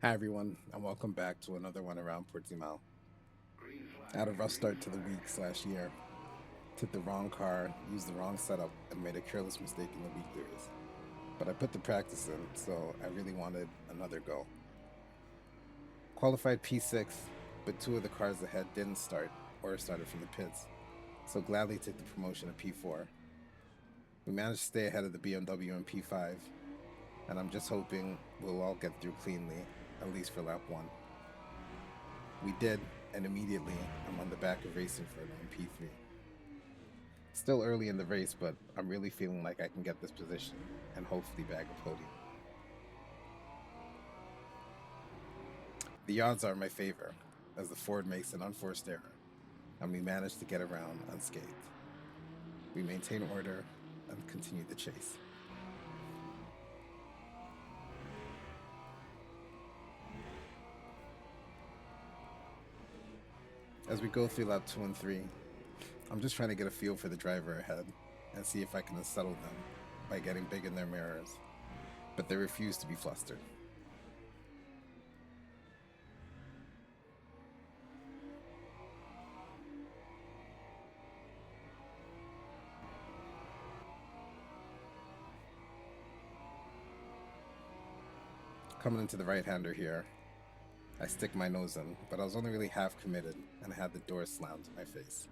Hi everyone, and welcome back to another one around Portimao. I had a rough start to the week/year. Took the wrong car, used the wrong setup, and made a careless mistake in the weekly race. But I put the practice in, so I really wanted another go. Qualified P6, but two of the cars ahead didn't start or started from the pits, so gladly took the promotion to P4. We managed to stay ahead of the BMW in P5, and I'm just hoping we'll all get through cleanly, at least for lap 1. We did, and immediately I'm on the back of Racing Inferno in P3. Still early in the race, but I'm really feeling like I can get this position and hopefully bag a podium. The odds are in my favor, as the Ford makes an unforced error, and we manage to get around unscathed. We maintain order and continue the chase. As we go through lap 2 and 3, I'm just trying to get a feel for the driver ahead and see if I can unsettle them by getting big in their mirrors, but they refuse to be flustered. Coming into the right-hander here, I stick my nose in, but I was only really half committed and had the door slammed in my face.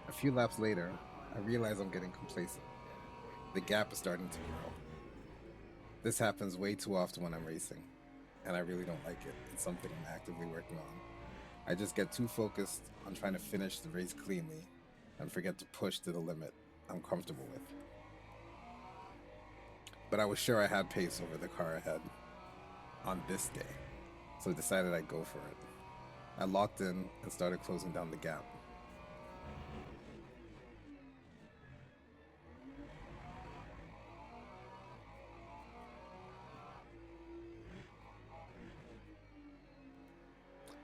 A few laps later, I realize I'm getting complacent. The gap is starting to grow. This happens way too often when I'm racing, and I really don't like it. It's something I'm actively working on. I just get too focused on trying to finish the race cleanly and forget to push to the limit I'm comfortable with. But I was sure I had pace over the car ahead on this day, so I decided I'd go for it. I locked in and started closing down the gap.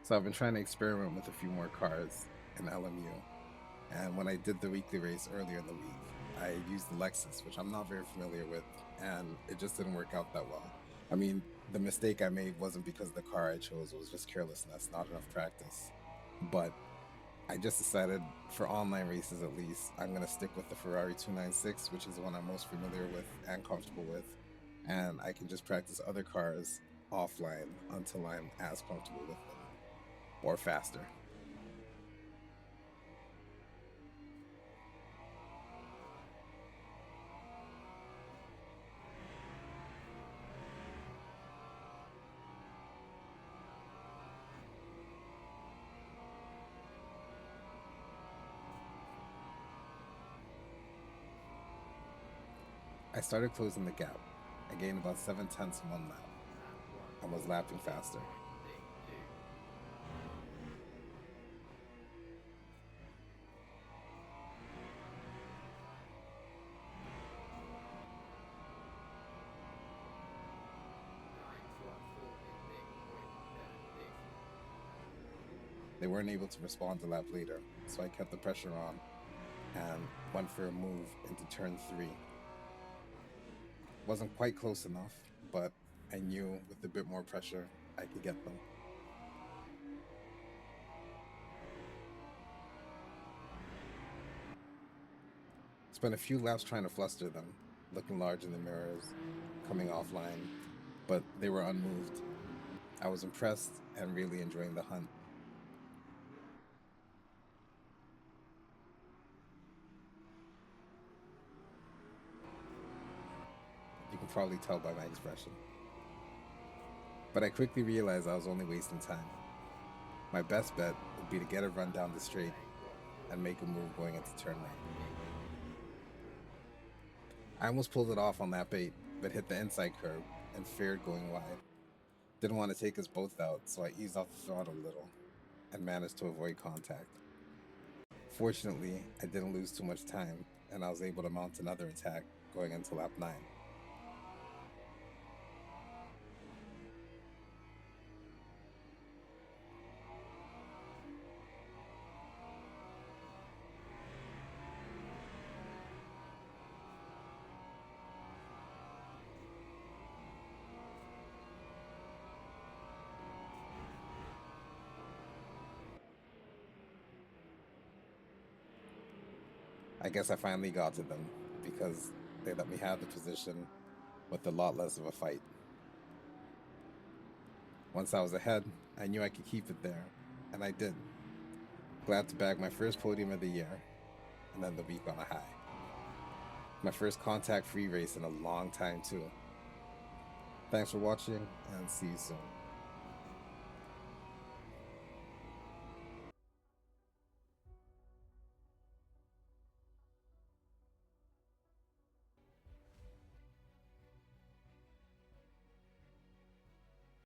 So I've been trying to experiment with a few more cars in LMU. And when I did the weekly race earlier in the week, I used the Lexus, which I'm not very familiar with, and it just didn't work out that well. I mean, the mistake I made wasn't because of the car I chose, it was just carelessness, not enough practice. But I just decided for online races at least, I'm going to stick with the Ferrari 296, which is the one I'm most familiar with and comfortable with. And I can just practice other cars offline until I'm as comfortable with them or faster. I started closing the gap. I gained about 7 tenths in one lap and was lapping faster. They weren't able to respond a lap later, so I kept the pressure on and went for a move into turn 3. Wasn't quite close enough, but I knew with a bit more pressure I could get them. Spent a few laps trying to fluster them, looking large in the mirrors, coming offline, but they were unmoved. I was impressed and really enjoying the hunt. You can probably tell by my expression. But I quickly realized I was only wasting time. My best bet would be to get a run down the straight and make a move going into turn 9. I almost pulled it off on lap 8, but hit the inside curb and feared going wide. Didn't want to take us both out, so I eased off the throttle a little and managed to avoid contact. Fortunately, I didn't lose too much time, and I was able to mount another attack going into lap 9. I guess I finally got to them because they let me have the position with a lot less of a fight. Once I was ahead, I knew I could keep it there, and I did. Glad to bag my first podium of the year, and then the week on a high. My first contact-free race in a long time too. Thanks for watching, and see you soon.